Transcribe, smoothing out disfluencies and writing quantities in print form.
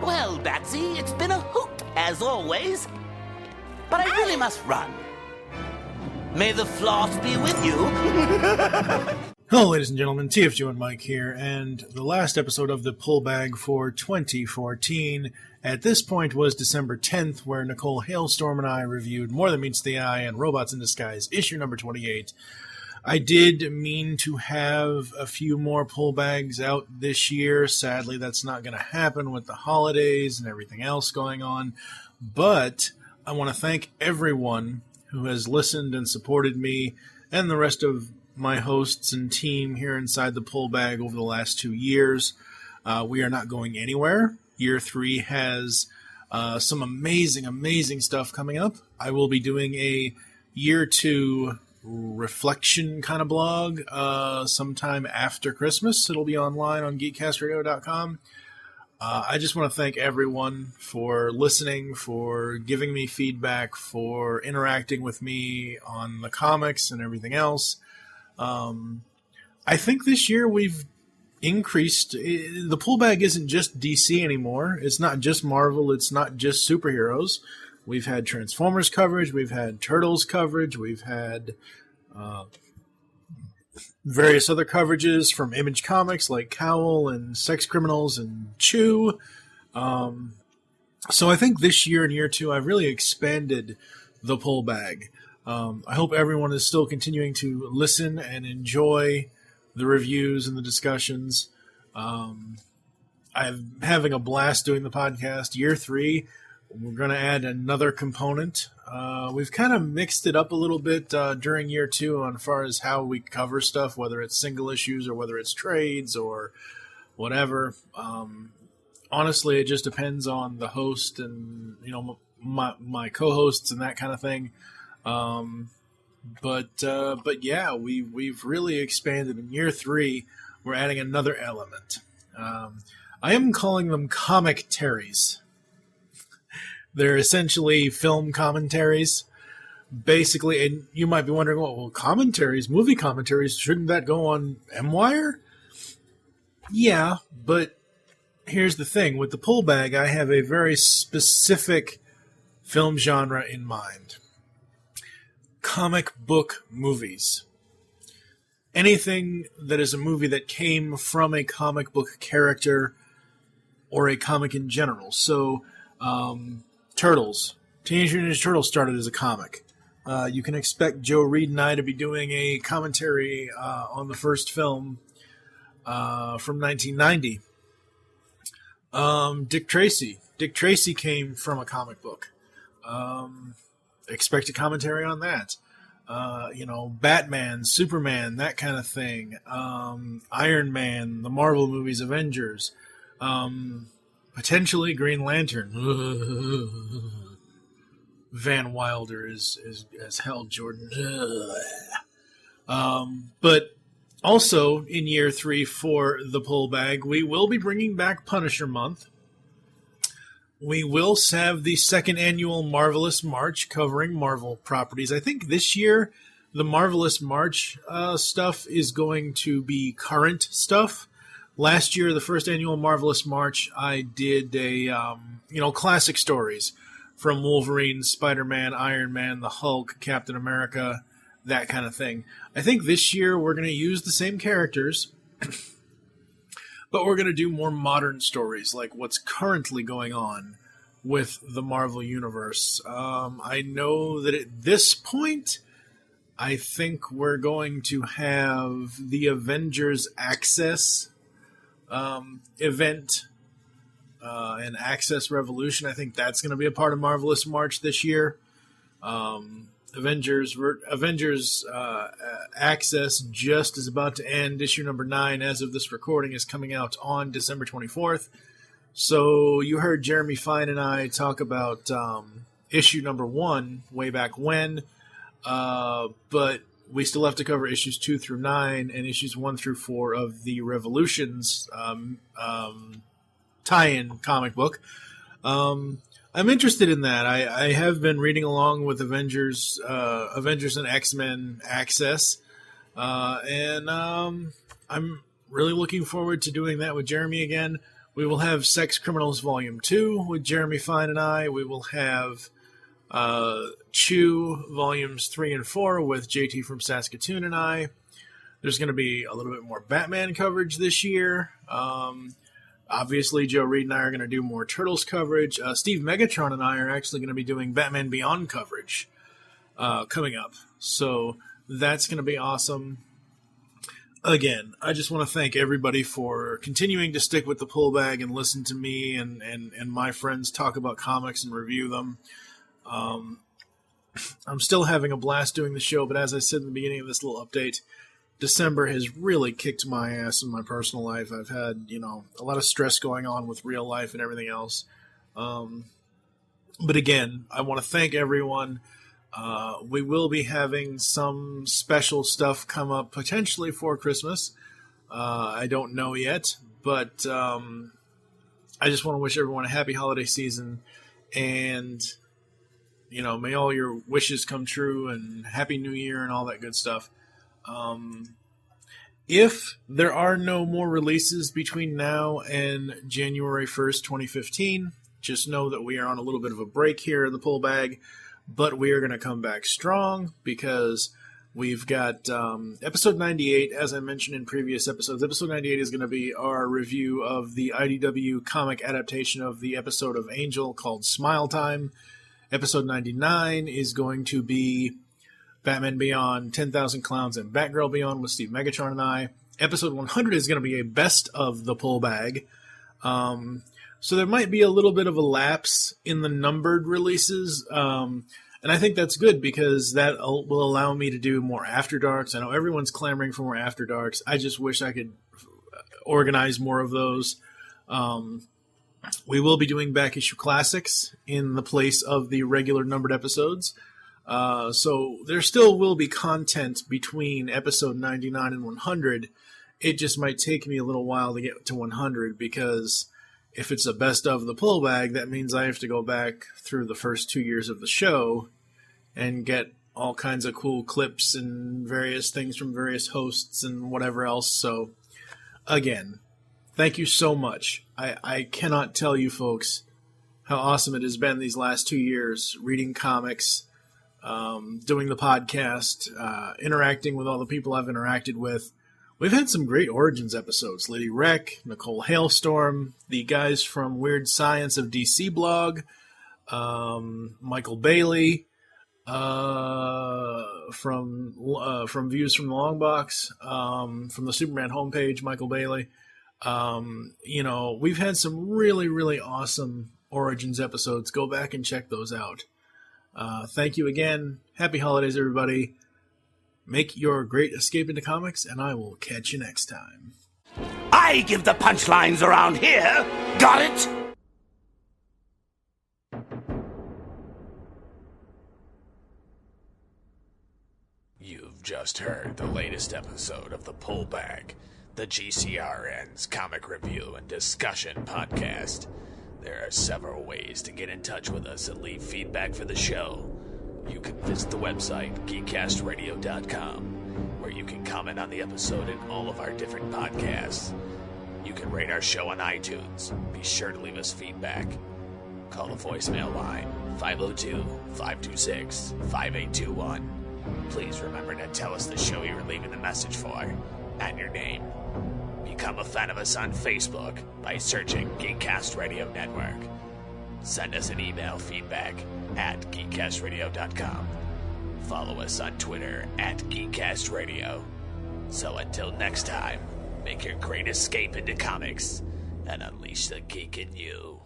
Well, Batsy, it's been a hoot, as always. But I really must run. May the floss be with you. Hello, ladies and gentlemen, TFG and Mike here, and the last episode of the Pull Bag for 2014 at this point was December 10th, where Nicole Hailstorm and I reviewed More Than Meets the Eye and Robots in Disguise, issue number 28. I did mean to have a few more pull bags out this year. Sadly, that's not going to happen with the holidays and everything else going on, but I want to thank everyone who has listened and supported me and the rest of my hosts and team here inside the Pull Bag over the last 2 years. We are not going anywhere. Year 3 has some amazing stuff coming up. I will be doing a Year 2 reflection kind of blog sometime after Christmas. It'll be online on geekcastradio.com. I just want to thank everyone for listening, for giving me feedback, for interacting with me on the comics and everything else. I think this year we've increased. The pull bag isn't just DC anymore. It's not just Marvel. It's not just superheroes. We've had Transformers coverage. We've had Turtles coverage. We've had various other coverages from Image Comics like Cowl and Sex Criminals and Chew. So I think this year in Year 2 I've really expanded the pull bag. I hope everyone is still continuing to listen and enjoy the reviews and the discussions. I'm having a blast doing the podcast. Year 3, we're going to add another component. We've kind of mixed it up a little bit during Year 2 on far as how we cover stuff, whether it's single issues or whether it's trades or whatever. Honestly, it just depends on the host and my co-hosts and that kind of thing. But yeah, we've really expanded. In Year 3, we're adding another element. I am calling them commentaries. They're essentially film commentaries, basically. And you might be wondering, well, commentaries, movie commentaries, shouldn't that go on M-Wire? Yeah, but here's the thing. With the pull bag, I have a very specific film genre in mind. Comic book movies. Anything that is a movie that came from a comic book character or a comic in general. So, Turtles. Teenage Mutant Ninja Turtles started as a comic. You can expect Joe Reed and I to be doing a commentary on the first film from 1990. Dick Tracy. Dick Tracy came from a comic book. Expect a commentary on that. Batman, Superman, that kind of thing. Iron Man, the Marvel movies, Avengers. Potentially Green Lantern. Van Wilder is as hell, Jordan. But also in Year 3 for the pull bag, we will be bringing back Punisher Month. We will have the second annual Marvelous March covering Marvel properties. I think this year the Marvelous March stuff is going to be current stuff. Last year, the first annual Marvelous March, I did a classic stories from Wolverine, Spider-Man, Iron Man, the Hulk, Captain America, that kind of thing. I think this year we're going to use the same characters, but we're going to do more modern stories, like what's currently going on with the Marvel Universe. I know that at this point, I think we're going to have the Avengers Access event and Access Revolution. I think that's going to be a part of Marvelous March this year. Avengers Access just is about to end. Issue number 9, as of this recording, is coming out on December 24th. So you heard Jeremy Fine and I talk about issue number 1 way back when, but we still have to cover issues 2 through 9 and issues 1 through 4 of the Revolutions tie-in comic book. I'm interested in that. I have been reading along with Avengers and X-Men Access, and I'm really looking forward to doing that with Jeremy again. We will have Sex Criminals Volume 2 with Jeremy Fine and I. We will have Chew Volumes 3 and 4 with JT from Saskatoon and I. There's going to be a little bit more Batman coverage this year. Obviously, Joe Reed and I are going to do more Turtles coverage. Steve Megatron and I are actually going to be doing Batman Beyond coverage coming up. So that's going to be awesome. Again, I just want to thank everybody for continuing to stick with the pull bag and listen to me and my friends talk about comics and review them. I'm still having a blast doing the show, but as I said in the beginning of this little update, December has really kicked my ass in my personal life. I've had, a lot of stress going on with real life and everything else. But again, I want to thank everyone. We will be having some special stuff come up potentially for Christmas. I don't know yet, but I just want to wish everyone a happy holiday season, and may all your wishes come true, and Happy New Year and all that good stuff. If there are no more releases between now and January 1st, 2015, just know that we are on a little bit of a break here in the pull bag, but we are going to come back strong because we've got episode 98, as I mentioned in previous episodes. Episode 98 is going to be our review of the IDW comic adaptation of the episode of Angel called Smile Time. Episode 99 is going to be Batman Beyond, 10,000 Clowns, and Batgirl Beyond with Steve Megatron and I. Episode 100 is going to be a best of the pull bag. So there might be a little bit of a lapse in the numbered releases. And I think that's good because that will allow me to do more After Darks. I know everyone's clamoring for more After Darks. I just wish I could organize more of those. We will be doing back issue classics in the place of the regular numbered episodes. So there still will be content between episode 99 and 100. It just might take me a little while to get to 100 because if it's a best of the pull bag, that means I have to go back through the first 2 years of the show and get all kinds of cool clips and various things from various hosts and whatever else. So again, thank you so much. I cannot tell you folks how awesome it has been these last 2 years reading comics, doing the podcast, interacting with all the people I've interacted with. We've had some great Origins episodes. Lady Wreck, Nicole Hailstorm, the guys from Weird Science of DC blog, Michael Bailey, from Views from the Long Box, from the Superman homepage, Michael Bailey. We've had some really, really awesome Origins episodes. Go back and check those out. Thank you again. Happy holidays, everybody. Make your great escape into comics, and I will catch you next time. I give the punchlines around here. Got it? You've just heard the latest episode of The Pull Bag, the GCRN's comic review and discussion podcast. There are several ways to get in touch with us and leave feedback for the show. You can visit the website, geekcastradio.com, where you can comment on the episode and all of our different podcasts. You can rate our show on iTunes. Be sure to leave us feedback. Call the voicemail line, 502-526-5821. Please remember to tell us the show you were leaving the message for, and your name. Become a fan of us on Facebook by searching Geekcast Radio Network. Send us an email feedback at geekcastradio.com. Follow us on Twitter at geekcastradio. So until next time, make your great escape into comics and unleash the geek in you.